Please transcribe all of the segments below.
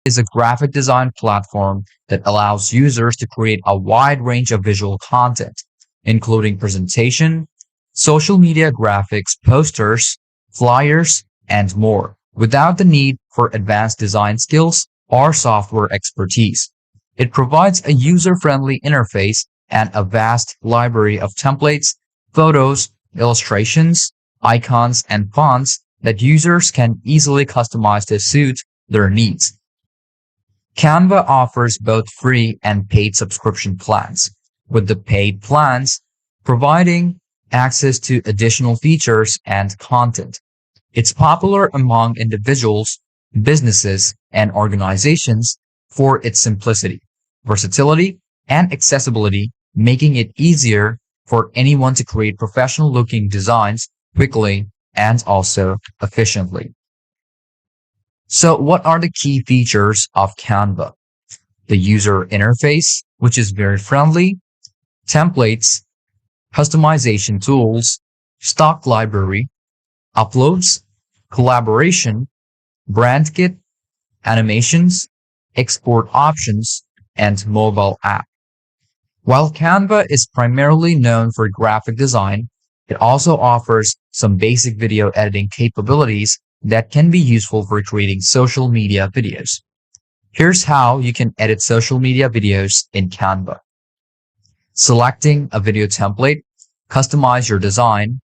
is a graphic design platform that allows users to create a wide range of visual content, including presentation, social media graphics, posters, flyers, and more, without the need for advanced design skills or software expertise. It provides a user-friendly interface and a vast library of templates, photos, illustrations, icons, and fonts that users can easily customize to suit their needs. Canva offers both free and paid subscription plans, with the paid plans providing access to additional features and content. It's popular among individuals, businesses, and organizations for its simplicity, versatility, and accessibility, making it easier for anyone to create professional-looking designs quickly and also efficiently. So what are the key features of Canva? The user interface, which is very friendly, templates, customization tools, stock library, uploads, collaboration, brand kit, animations, export options, and mobile app. While Canva is primarily known for graphic design, it also offers some basic video editing capabilities that can be useful for creating social media videos. Here's how you can edit social media videos in Canva. Selecting a video template, customize your design,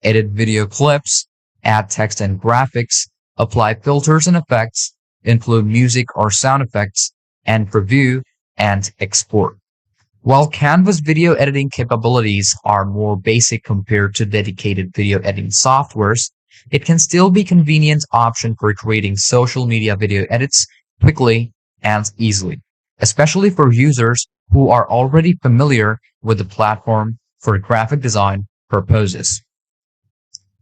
edit video clips, add text and graphics, apply filters and effects, include music or sound effects, and preview and export. While Canva's video editing capabilities are more basic compared to dedicated video editing softwares, it can still be a convenient option for creating social media video edits quickly and easily, especially for users who are already familiar with the platform for graphic design purposes.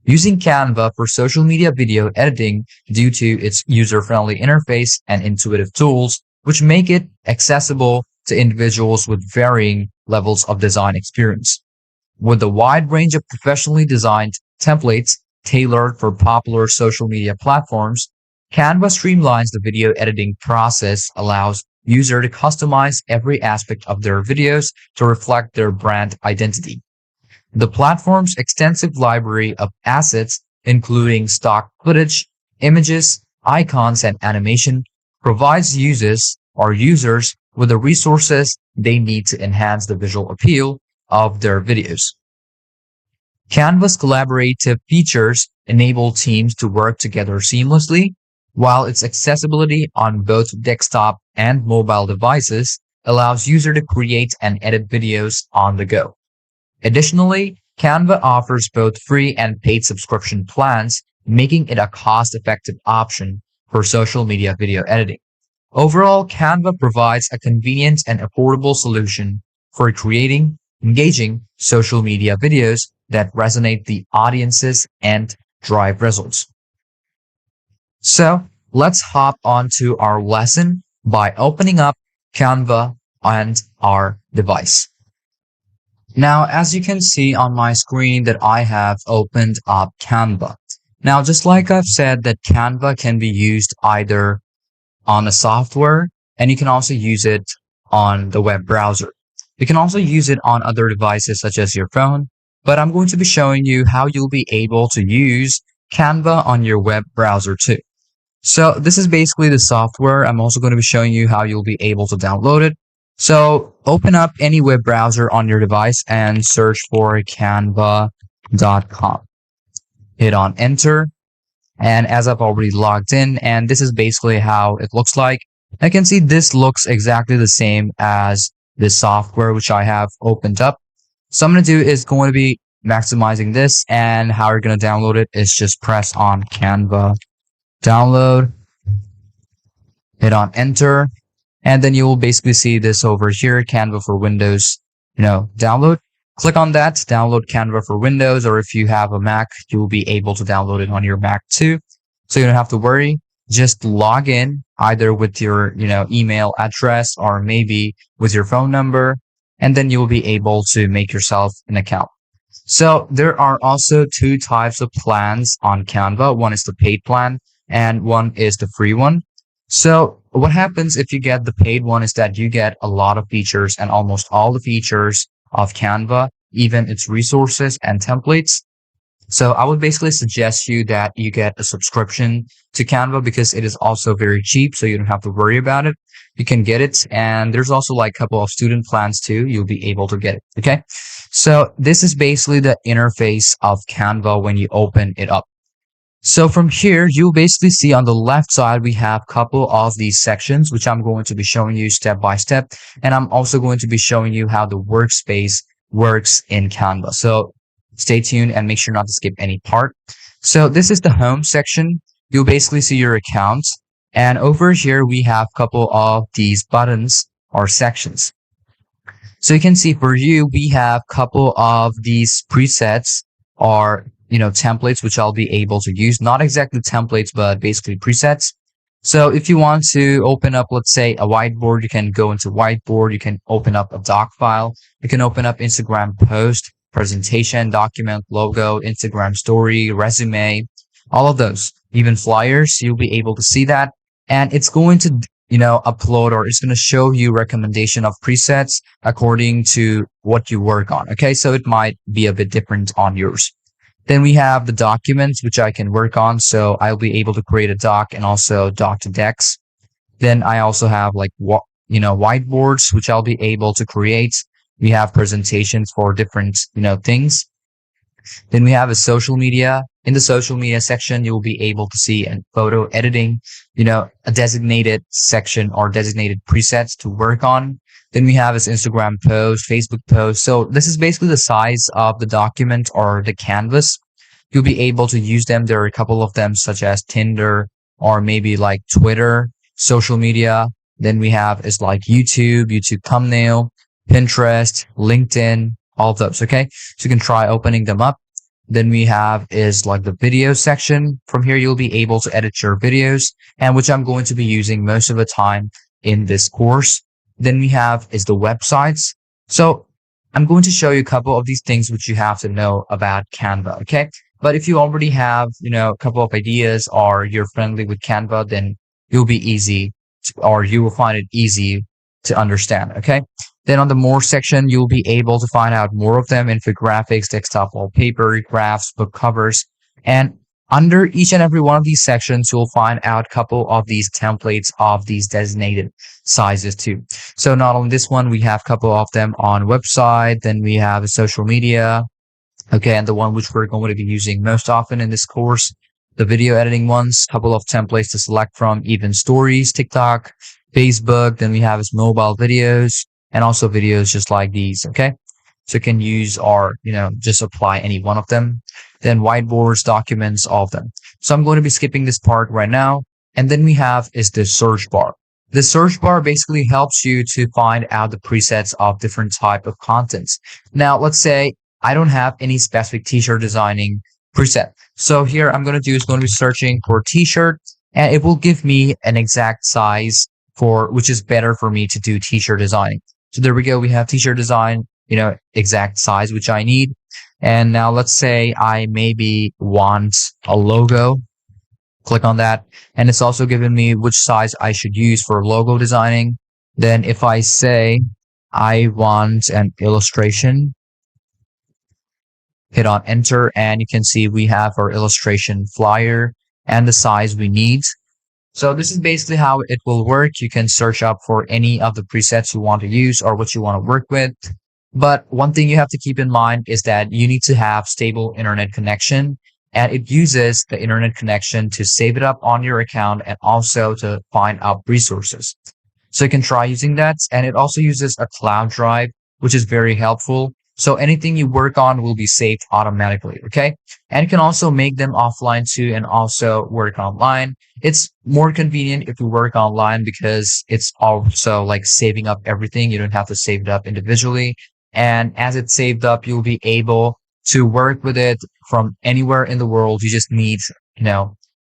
Using Canva for social media video editing due to its user-friendly interface and intuitive tools, which make it accessible to individuals with varying levels of design experience. With a wide range of professionally designed templates tailored for popular social media platforms, Canva streamlines the video editing process, allows users to customize every aspect of their videos to reflect their brand identity. The platform's extensive library of assets, including stock footage, images, icons, and animation, provides users with the resources they need to enhance the visual appeal of their videos. Canva's collaborative features enable teams to work together seamlessly, while its accessibility on both desktop and mobile devices allows users to create and edit videos on the go. Additionally, Canva offers both free and paid subscription plans, making it a cost-effective option for social media video editing. Overall, Canva provides a convenient and affordable solution for creating engaging social media videos that resonate the audiences and drive results. So let's hop on to our lesson by opening up Canva on our device. Now, as you can see on my screen that I have opened up Canva. Now, just like I've said that Canva can be used either on a software and you can also use it on the web browser. You can also use it on other devices such as your phone, but I'm going to be showing you how you'll be able to use Canva on your web browser too. So this is basically the software. I'm also going to be showing you how you'll be able to download it. So open up any web browser on your device and search for canva.com. Hit on enter. And as I've already logged in, and this is basically how it looks like. I can see this looks exactly the same as the software which I have opened up. So I'm going to do is going to be maximizing this, and how you're going to download it is just press on Canva download, hit on enter, and then you will basically see this over here, Canva for Windows, download. Click on that, download Canva for Windows, or if you have a Mac, you will be able to download it on your Mac too. So you don't have to worry. Just log in either with your, email address or maybe with your phone number, and then you will be able to make yourself an account. So there are also two types of plans on Canva. One is the paid plan and one is the free one. So what happens if you get the paid one is that you get a lot of features and almost all the features of Canva, even its resources and templates. So I would basically suggest you that you get a subscription to Canva because it is also very cheap, so you don't have to worry about it. You can get it, and there's also like a couple of student plans too. You'll be able to get it. Okay. So this is basically the interface of Canva when you open it up. So from here, you'll basically see on the left side, we have a couple of these sections, which I'm going to be showing you step by step. And I'm also going to be showing you how the workspace works in Canva. So stay tuned and make sure not to skip any part. So this is the home section. You'll basically see your accounts. And over here, we have a couple of these buttons or sections. So you can see for you, we have a couple of these presets or, templates, which I'll be able to use. Not exactly templates, but basically presets. So if you want to open up, let's say a whiteboard, you can go into whiteboard. You can open up a doc file. You can open up Instagram post, presentation, document, logo, Instagram story, resume, all of those, even flyers. You'll be able to see that. And it's going to upload, or it's going to show you recommendation of presets according to what you work on. Okay, so it might be a bit different on yours. Then we have the documents, which I can work on. So I'll be able to create a doc and also doc to decks. Then I also have like whiteboards, which I'll be able to create. We have presentations for different things. Then we have a social media. In the social media section, you will be able to see a photo editing, a designated section or designated presets to work on. Then we have this Instagram post, Facebook post. So this is basically the size of the document or the canvas. You'll be able to use them. There are a couple of them such as Tinder or maybe like Twitter, social media. Then we have is like YouTube thumbnail, Pinterest, LinkedIn, all of those. Okay. So you can try opening them up. Then we have is like the video section. From here, you'll be able to edit your videos, and which I'm going to be using most of the time in this course. Then we have is the websites. So I'm going to show you a couple of these things which you have to know about Canva. Okay. But if you already have, a couple of ideas or you're friendly with Canva, then you'll be easy or you will find it easy to understand. Okay. Then on the more section, you'll be able to find out more of them: infographics, desktop wallpaper, graphs, book covers. And under each and every one of these sections, you'll find out a couple of these templates of these designated sizes too. So not on this one, we have a couple of them on website. Then we have a social media. Okay. And the one which we're going to be using most often in this course, the video editing ones, couple of templates to select from, even stories, TikTok, Facebook. Then we have is mobile videos and also videos just like these. Okay. So you can use or, just apply any one of them. Then whiteboards, documents, all of them. So I'm going to be skipping this part right now. And then we have is the search bar. The search bar basically helps you to find out the presets of different type of contents. Now, let's say I don't have any specific t-shirt designing preset. So here I'm going to do is going to be searching for t-shirt, and it will give me an exact size for which is better for me to do t-shirt designing. So there we go. We have t-shirt design, exact size, which I need. And now let's say I maybe want a logo. Click on that. And it's also giving me which size I should use for logo designing. Then if I say I want an illustration, hit on enter, and you can see we have our illustration flyer and the size we need. So this is basically how it will work. You can search up for any of the presets you want to use or what you want to work with. But one thing you have to keep in mind is that you need to have stable internet connection, and it uses the internet connection to save it up on your account and also to find out resources. So you can try using that. And it also uses a cloud drive, which is very helpful. So anything you work on will be saved automatically. Okay. And you can also make them offline too and also work online. It's more convenient if you work online because it's also like saving up everything. You don't have to save it up individually. And as it's saved up, you'll be able to work with it from anywhere in the world. You just need,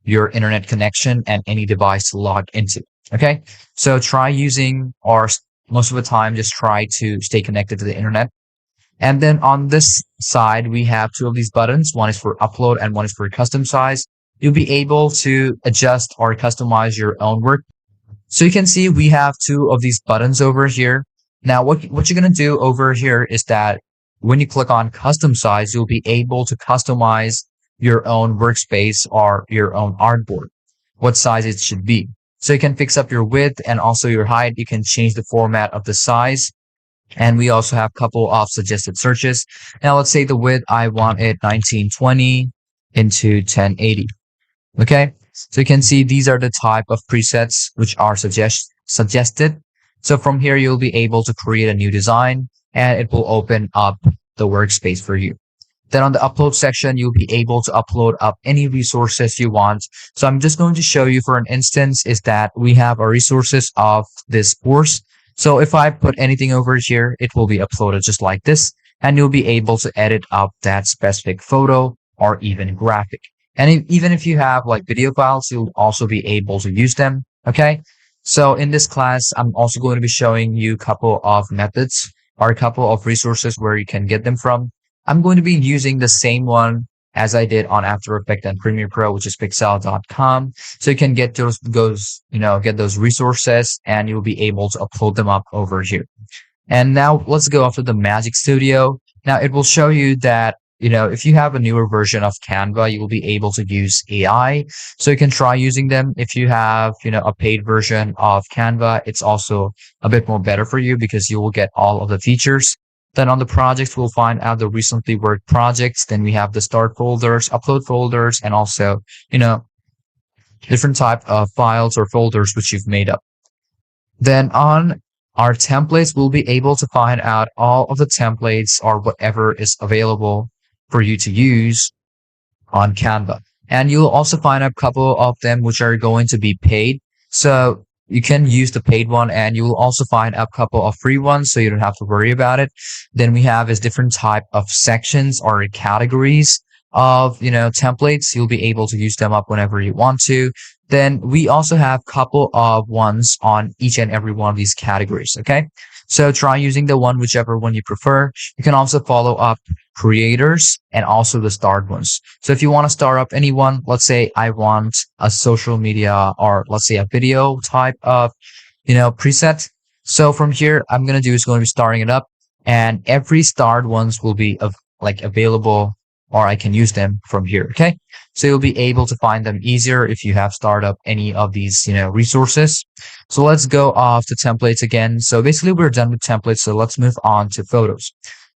your internet connection and any device to log into. Okay. So try using, or most of the time, just try to stay connected to the internet. And then on this side, we have two of these buttons. One is for upload and one is for custom size. You'll be able to adjust or customize your own work. So you can see we have two of these buttons over here. Now, what you're going to do over here is that when you click on custom size, you'll be able to customize your own workspace or your own artboard, what size it should be. So you can fix up your width and also your height. You can change the format of the size. And we also have a couple of suggested searches. Now, let's say the width, I want it 1920 into 1080. Okay, so you can see these are the type of presets which are suggested. So from here, you'll be able to create a new design and it will open up the workspace for you. Then on the upload section, you'll be able to upload up any resources you want. So I'm just going to show you for an instance is that we have our resources of this course. So if I put anything over here, it will be uploaded just like this, and you'll be able to edit up that specific photo or even graphic. And even if you have like video files, you'll also be able to use them. Okay. So in this class, I'm also going to be showing you a couple of methods or a couple of resources where you can get them from. I'm going to be using the same one as I did on After Effects and Premiere Pro, which is pixel.com. So you can get get those resources and you'll be able to upload them up over here. And now let's go after the Magic Studio. Now it will show you that, if you have a newer version of Canva, you will be able to use AI. So you can try using them. If you have, a paid version of Canva, it's also a bit more better for you because you will get all of the features. Then on the projects, we'll find out the recently worked projects. Then we have the start folders, upload folders, and also, different type of files or folders which you've made up. Then on our templates, we'll be able to find out all of the templates or whatever is available for you to use on Canva. And you'll also find a couple of them which are going to be paid. So you can use the paid one and you will also find a couple of free ones so you don't have to worry about it. Then we have is different type of sections or categories of, templates. You'll be able to use them up whenever you want to. Then we also have a couple of ones on each and every one of these categories. Okay. So try using the one, whichever one you prefer. You can also follow up creators and also the start ones. So if you want to start up anyone, let's say I want a social media or let's say a video type of, preset. So from here, I'm going to be starting it up and every start ones will be available or I can use them from here. Okay. So you'll be able to find them easier if you have started up any of these, resources. So let's go off to templates again. So basically we're done with templates. So let's move on to photos.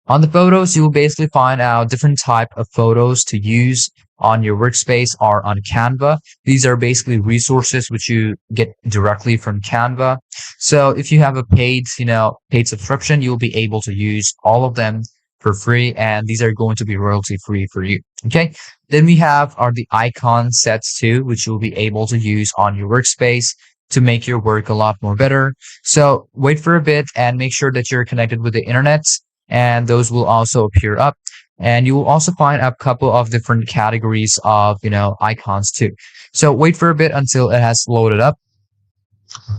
On the photos, you will basically find out different type of photos to use on your workspace or on Canva. These are basically resources which you get directly from Canva. So if you have a paid subscription, you'll be able to use all of them for free, and these are going to be royalty free for you. Okay. Then we have the icon sets too, which you'll be able to use on your workspace to make your work a lot more better. So wait for a bit and make sure that you're connected with the internet, and those will also appear up. And you will also find a couple of different categories of, icons too. So wait for a bit until it has loaded up.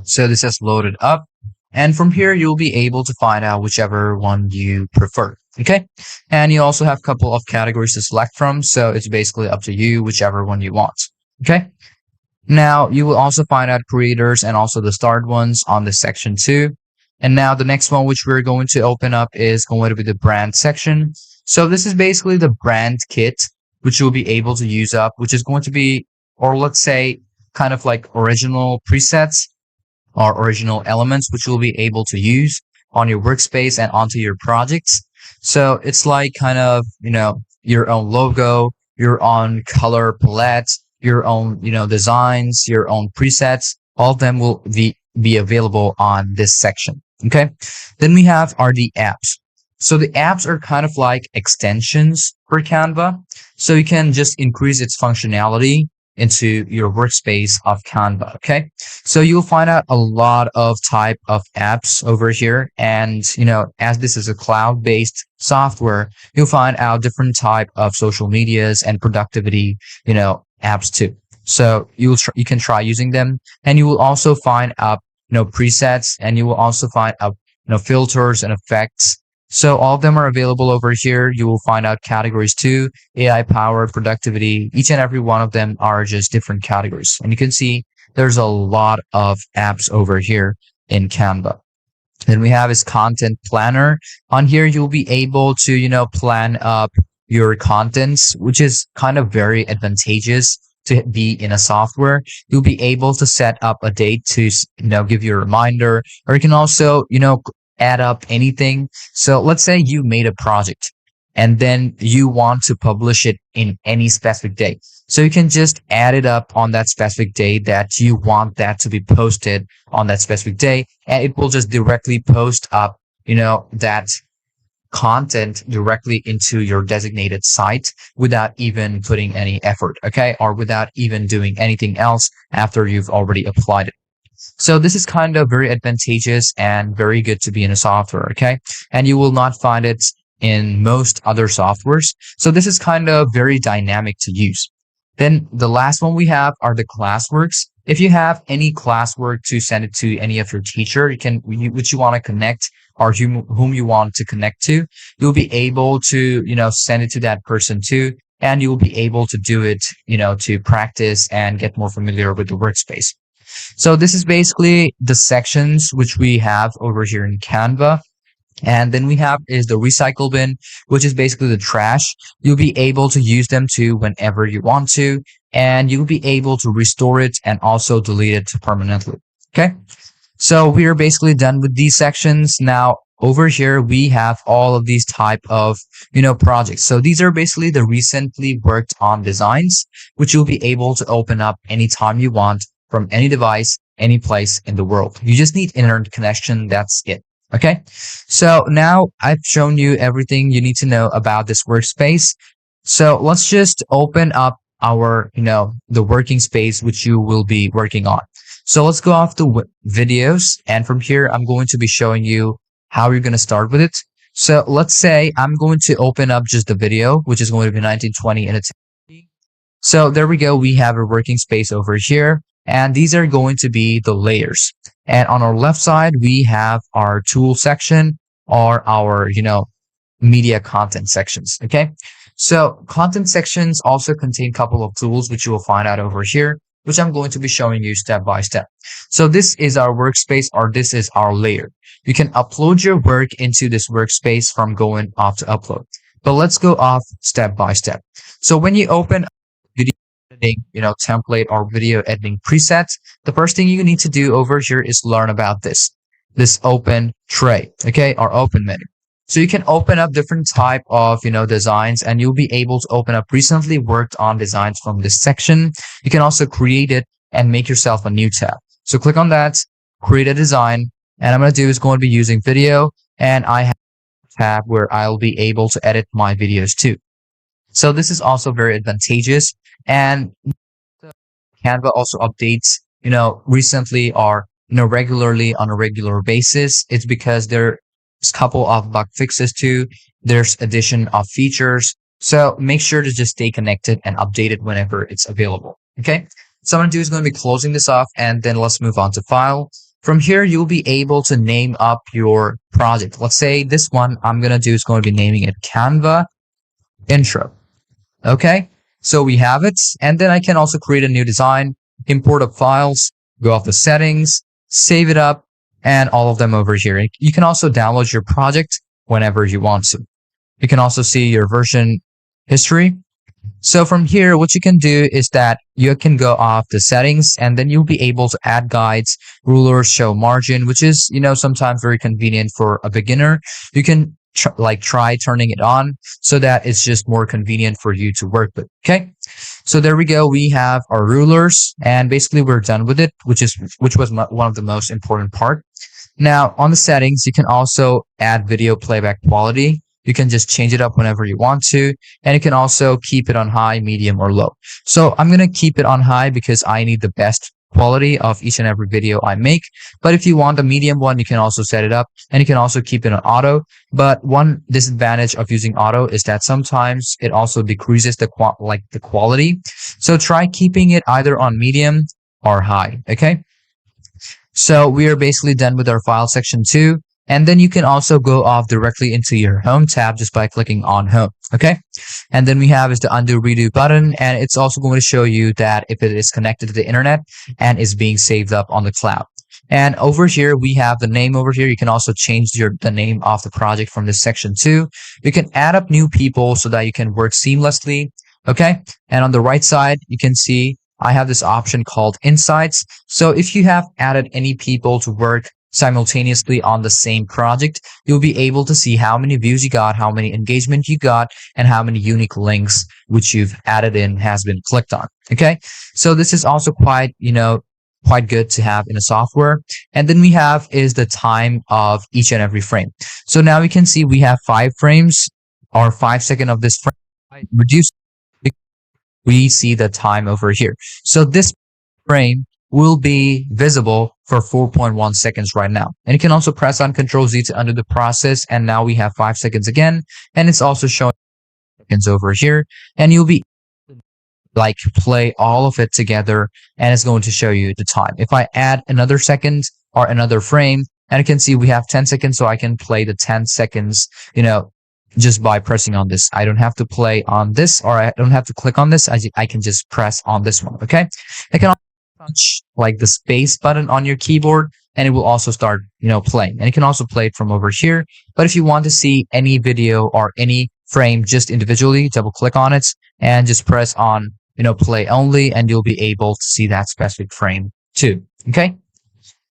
So this has loaded up. And from here, you'll be able to find out whichever one you prefer. Okay. And you also have a couple of categories to select from. So it's basically up to you, whichever one you want. Okay. Now you will also find out creators and also the start ones on the section 2. And now the next one, which we're going to open up is going to be the brand section. So this is basically the brand kit, which you'll be able to use up, which is going to be, or let's say kind of like original presets or original elements, which you'll be able to use on your workspace and onto your projects. So it's like kind of, your own logo, your own color palette, your own, designs, your own presets. All of them will be available on this section. Okay. Then we have the apps. So the apps are kind of like extensions for Canva. So you can just increase its functionality into your workspace of Canva. Okay. So you'll find out a lot of type of apps over here. And, as this is a cloud-based software, you'll find out different type of social medias and productivity, apps too. So you can try using them, and you will also find out, presets, and you will also find out, filters and effects. So all of them are available over here. You will find out categories too, AI powered productivity. Each and every one of them are just different categories. And you can see there's a lot of apps over here in Canva. Then we have is content planner. On here, you'll be able to, plan up your contents, which is kind of very advantageous to be in a software. You'll be able to set up a date to, give you a reminder, or you can also, add up anything. So let's say you made a project and then you want to publish it in any specific day. So you can just add it up on that specific day that you want that to be posted on that specific day, and it will just directly post up, that content directly into your designated site without even putting any effort, okay? Or without even doing anything else after you've already applied it. So this is kind of very advantageous and very good to be in a software, okay? And you will not find it in most other softwares. So this is kind of very dynamic to use. Then the last one we have are the classworks. If you have any classwork to send it to any of your teacher, which you want to connect or whom you want to connect to, you'll be able to, send it to that person too. And you'll be able to do it, to practice and get more familiar with the workspace. So this is basically the sections which we have over here in Canva. And then we have is the recycle bin, which is basically the trash. You'll be able to use them too whenever you want to, and you'll be able to restore it and also delete it permanently. Okay. So we are basically done with these sections. Now over here, we have all of these type of, projects. So these are basically the recently worked on designs, which you'll be able to open up anytime you want from any device, any place in the world. You just need internet connection. That's it. Okay. So now I've shown you everything you need to know about this workspace. So let's just open up our, the working space, which you will be working on. So let's go off the videos. And from here, I'm going to be showing you how you're going to start with it. So let's say I'm going to open up just the video, which is going to be 1920 in a 1080. So there we go. We have a working space over here. And these are going to be the layers. And on our left side, we have our tool section or our, media content sections. Okay. So content sections also contain a couple of tools, which you will find out over here, which I'm going to be showing you step by step. So this is our workspace, or this is our layer. You can upload your work into this workspace from going off to upload. But let's go off step by step. So when you open video editing, template or video editing presets, the first thing you need to do over here is learn about this open tray, okay, or open menu. So you can open up different type of, designs, and you'll be able to open up recently worked on designs from this section. You can also create it and make yourself a new tab. So click on that, create a design, and I'm going to do is going to be using video, and I have a tab where I'll be able to edit my videos too. So this is also very advantageous, and Canva also updates, recently or, regularly on a regular basis. It's because there's a couple of bug fixes too. There's addition of features. So make sure to just stay connected and update it whenever it's available. Okay. So I'm going to do is going to be closing this off, and then let's move on to file. From here, you'll be able to name up your project. Let's say this one I'm going to do is going to be naming it Canva intro. Okay. So we have it, and then I can also create a new design, import up files, go off the settings, save it up, and all of them over here. You can also download your project whenever you want to. You can also see your version history. So from here, what you can do is that you can go off the settings, and then you'll be able to add guides, rulers, show margin, which is, sometimes very convenient for a beginner. You can try turning it on so that it's just more convenient for you to work with. Okay. So there we go. We have our rulers, and basically we're done with it, which was one of the most important part. Now on the settings, you can also add video playback quality. You can just change it up whenever you want to, and you can also keep it on high, medium, or low. So I'm going to keep it on high because I need the best quality of each and every video I make. But if you want a medium one, you can also set it up, and you can also keep it on auto. But one disadvantage of using auto is that sometimes it also decreases the quality. So try keeping it either on medium or high. Okay. So we are basically done with our file section 2. And then you can also go off directly into your home tab just by clicking on home. Okay. And then we have is the undo redo button. And it's also going to show you that if it is connected to the internet and is being saved up on the cloud. And over here, we have the name over here. You can also change the name of the project from this section too. You can add up new people so that you can work seamlessly. Okay. And on the right side, you can see I have this option called Insights. So if you have added any people to work simultaneously on the same project, you'll be able to see how many views you got, how many engagement you got, and how many unique links which you've added in has been clicked on. Okay. So this is also quite good to have in a software. And then we have is the time of each and every frame. So now we can see we have 5 frames or 5 seconds of this frame reduced. We see the time over here. So this frame will be visible for 4.1 seconds right now. And you can also press on Control Z to undo the process. And now we have 5 seconds again. And it's also showing seconds over here. And you'll be like play all of it together and it's going to show you the time. If I add another second or another frame, and you can see we have 10 seconds, so I can play the 10 seconds, just by pressing on this. I don't have to play on this, or I don't have to click on this. I can just press on this one. Okay. I can also touch like the space button on your keyboard and it will also start, playing. And you can also play it from over here. But if you want to see any video or any frame just individually, double click on it and just press on play only, and you'll be able to see that specific frame too. Okay.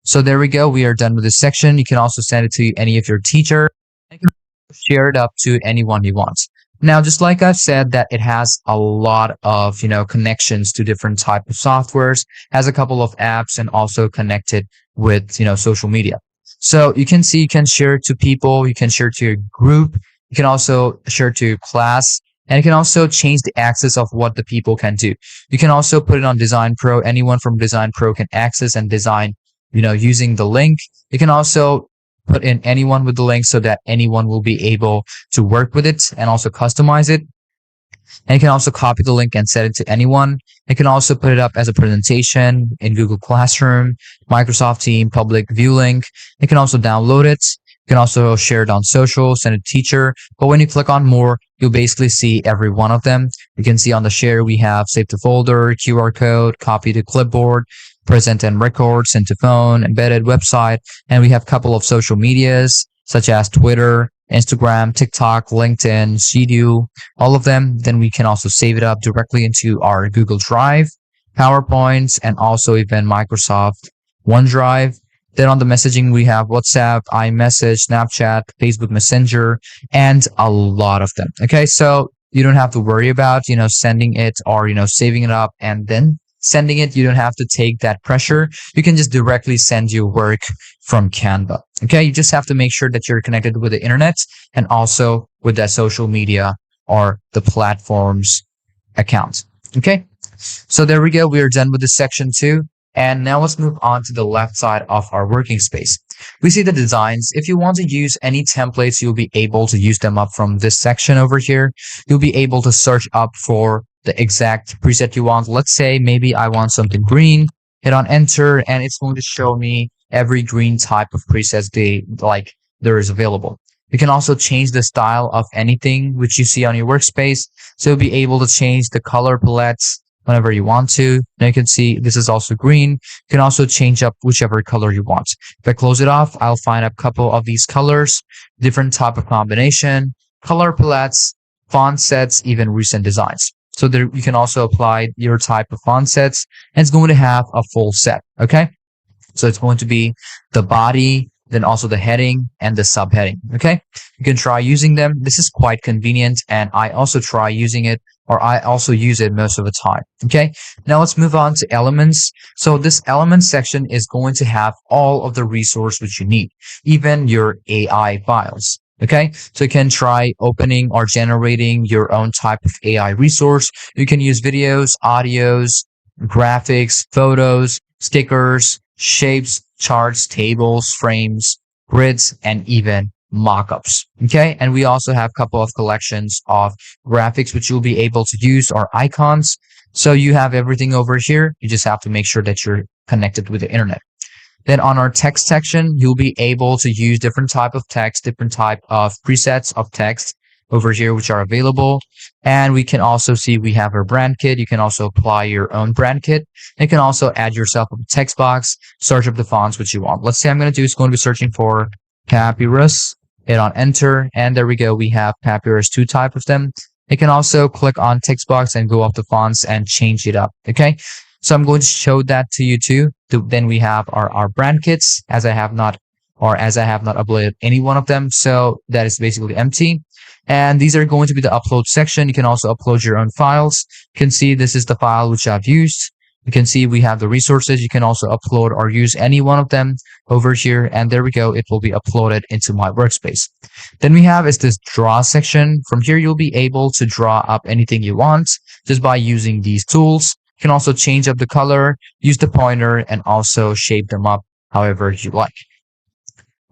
So there we go. We are done with this section. You can also send it to any of your teacher and you can share it up to anyone you want. Now, just like I've said, that it has a lot of, connections to different type of softwares, has a couple of apps and also connected with, social media. So you can see you can share it to people, you can share it to your group, you can also share it to your class. And you can also change the access of what the people can do. You can also put it on Design Pro. Anyone from Design Pro can access and design, using the link. You can also put in anyone with the link so that anyone will be able to work with it and also customize it. And you can also copy the link and set it to anyone. You can also put it up as a presentation in Google Classroom, Microsoft Team, public view link. You can also download it. You can also share it on social, send it to teacher. But when you click on more, you'll basically see every one of them. You can see on the share, we have save to folder, QR code, copy to clipboard, present and record, send to phone, embedded website. And we have a couple of social medias such as Twitter, Instagram, TikTok, LinkedIn, Sheetu, all of them. Then we can also save it up directly into our Google Drive, PowerPoints, and also even Microsoft OneDrive. Then on the messaging, we have WhatsApp, iMessage, Snapchat, Facebook Messenger, and a lot of them. Okay, so you don't have to worry about, sending it or, saving it up and then sending it. You don't have to take that pressure. You can just directly send your work from Canva. Okay, you just have to make sure that you're connected with the internet and also with that social media or the platform's account. Okay, so there we go. We are done with this section 2. And now let's move on to the left side of our working space. We see the designs. If you want to use any templates, you'll be able to use them up from this section over here. You'll be able to search up for the exact preset you want. Let's say maybe I want something green, hit on enter, and it's going to show me every green type of presets there is available. You can also change the style of anything which you see on your workspace. So you'll be able to change the color palettes whenever you want to. Now you can see this is also green. You can also change up whichever color you want. If I close it off, I'll find a couple of these colors, different type of combination, color palettes, font sets, even recent designs. So there you can also apply your type of font sets and it's going to have a full set. Okay. So it's going to be the body, then also the heading and the subheading. Okay. You can try using them. This is quite convenient and I also try using it, or I also use it most of the time. Okay. Now let's move on to elements. So this elements section is going to have all of the resource which you need, even your AI files. Okay. So you can try opening or generating your own type of AI resource. You can use videos, audios, graphics, photos, stickers, shapes, charts, tables, frames, grids, and even mockups. Okay. And we also have a couple of collections of graphics which you'll be able to use, or icons. So you have everything over here. You just have to make sure that you're connected with the internet. Then on our text section, you'll be able to use different type of text, different type of presets of text over here, which are available. And we can also see we have our brand kit. You can also apply your own brand kit. You can also add yourself a text box, search up the fonts which you want. Let's say I'm going to do is going to be searching for Papyrus, hit on enter, and there we go. We have Papyrus, 2 types of them. You can also click on text box and go up the fonts and change it up. Okay. So I'm going to show that to you too. Then we have our brand kits as I have not uploaded any one of them. So that is basically empty. And these are going to be the upload section. You can also upload your own files. You can see this is the file which I've used. You can see we have the resources. You can also upload or use any one of them over here. And there we go. It will be uploaded into my workspace. Then we have is this draw section. From here, you'll be able to draw up anything you want just by using these tools. You can also change up the color, use the pointer, and also shape them up however you like.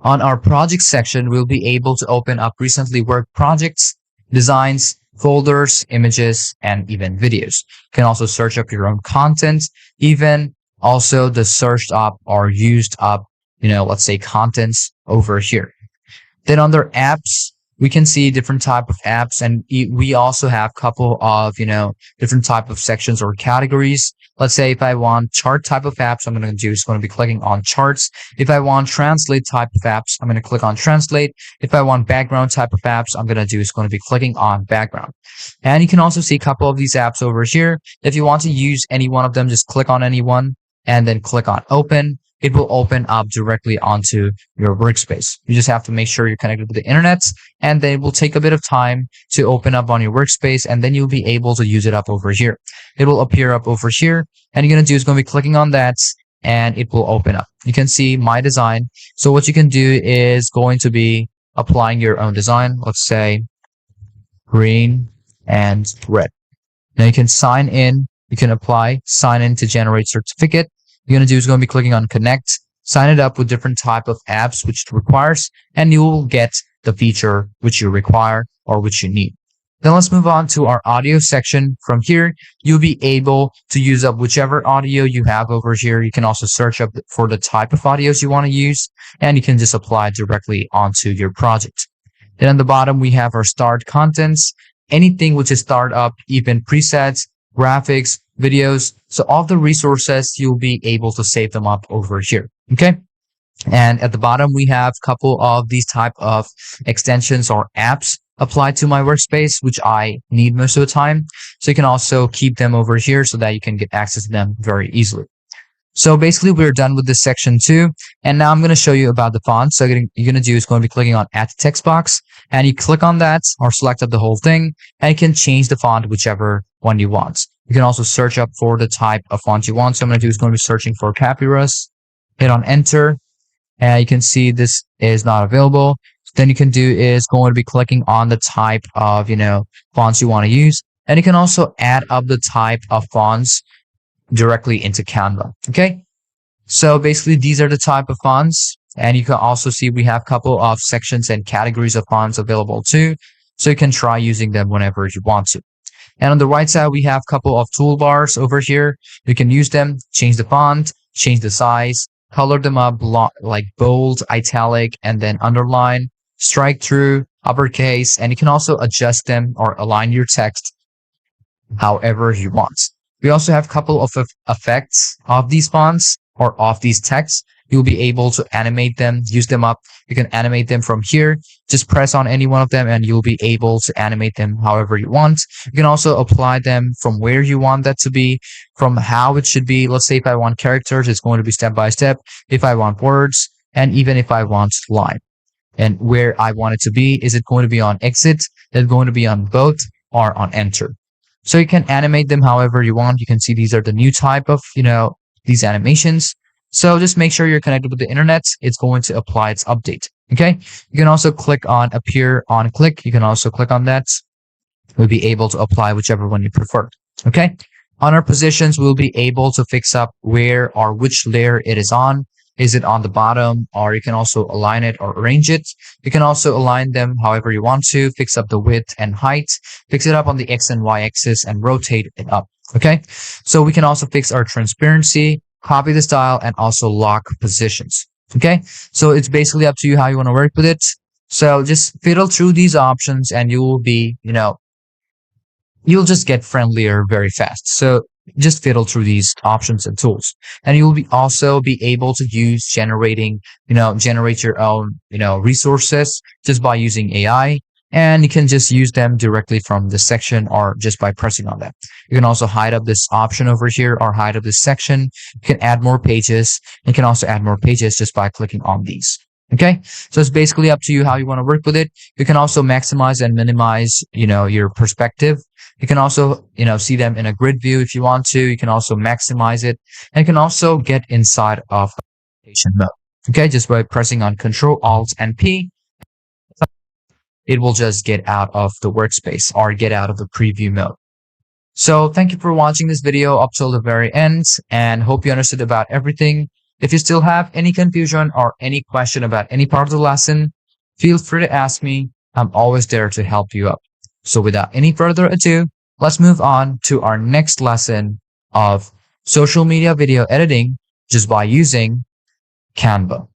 On our project section, we'll be able to open up recently worked projects, designs, folders, images, and even videos. You can also search up your own content, even also the searched up or used up, let's say contents over here. Then under apps, we can see different type of apps, and we also have a couple of, different type of sections or categories. Let's say if I want chart type of apps, I'm going to do is going to be clicking on charts. If I want translate type of apps, I'm going to click on translate. If I want background type of apps, I'm going to do is going to be clicking on background. And you can also see a couple of these apps over here. If you want to use any one of them, just click on any one and then click on open. It will open up directly onto your workspace. You just have to make sure you're connected to the internet, and then it will take a bit of time to open up on your workspace, and then you'll be able to use it up over here. It will appear up over here, and you're going to do is going to be clicking on that, and it will open up. You can see my design. So what you can do is going to be applying your own design. Let's say green and red. Now you can sign in. You can apply, sign in to generate certificate. You're going to do is going to be clicking on connect, sign it up with different type of apps which it requires, and you will get the feature which you require or which you need. Then let's move on to our audio section. From here, you'll be able to use up whichever audio you have over here. You can also search up for the type of audios you want to use, and you can just apply directly onto your project. Then on the bottom, we have our start contents, anything which is start up, even presets, graphics, videos. So all the resources, you'll be able to save them up over here. Okay. And at the bottom, we have a couple of these type of extensions or apps applied to my workspace, which I need most of the time. So you can also keep them over here so that you can get access to them very easily. So basically, we're done with this section 2. And now I'm going to show you about the font. So you're going to do is going to be clicking on add text box, and you click on that or select up the whole thing, and you can change the font whichever one you want. You can also search up for the type of font you want. So I'm going to do is going to be searching for Papyrus, hit on enter, and you can see this is not available. Then you can do is going to be clicking on the type of, fonts you want to use. And you can also add up the type of fonts directly into Canva. Okay. So basically these are the type of fonts, and you can also see we have a couple of sections and categories of fonts available too. So you can try using them whenever you want to. And on the right side, we have a couple of toolbars over here. You can use them, change the font, change the size, color them up like bold, italic, and then underline, strike through, uppercase, and you can also adjust them or align your text however you want. We also have a couple of effects of these fonts or of these texts. You'll be able to animate them, use them up. You can animate them from here. Just press on any one of them and you'll be able to animate them however you want. You can also apply them from where you want that to be, from how it should be. Let's say if I want characters, it's going to be step by step. If I want words, and even if I want line. And where I want it to be, is it going to be on exit? Is it going to be on both or on enter? So you can animate them however you want. You can see these are the new type of, these animations. So just make sure you're connected with the internet. It's going to apply its update. Okay. You can also click on appear on click. You can also click on that. We'll be able to apply whichever one you prefer. Okay. On our positions, we'll be able to fix up where or which layer it is on. Is it on the bottom, or you can also align it or arrange it. You can also align them however you want to, fix up the width and height, fix it up on the X and Y axis, and rotate it up. Okay. So we can also fix our transparency, copy the style, and also lock positions. Okay, so it's basically up to you how you want to work with it. So just fiddle through these options and you will be, you'll just get friendlier very fast. So just fiddle through these options and tools, and you'll be also be able to use generate your own, resources just by using AI. And you can just use them directly from the section or just by pressing on them. You can also hide up this option over here or hide up this section. You can add more pages. You can also add more pages just by clicking on these. Okay, so it's basically up to you how you want to work with it. You can also maximize and minimize, your perspective. You can also, see them in a grid view if you want to. You can also maximize it, and you can also get inside of presentation mode. Okay, just by pressing on Control Alt and P, it will just get out of the workspace or get out of the preview mode. So thank you for watching this video up till the very end, and hope you understood about everything. If you still have any confusion or any question about any part of the lesson, feel free to ask me. I'm always there to help you out. So without any further ado, let's move on to our next lesson of social media video editing just by using Canva.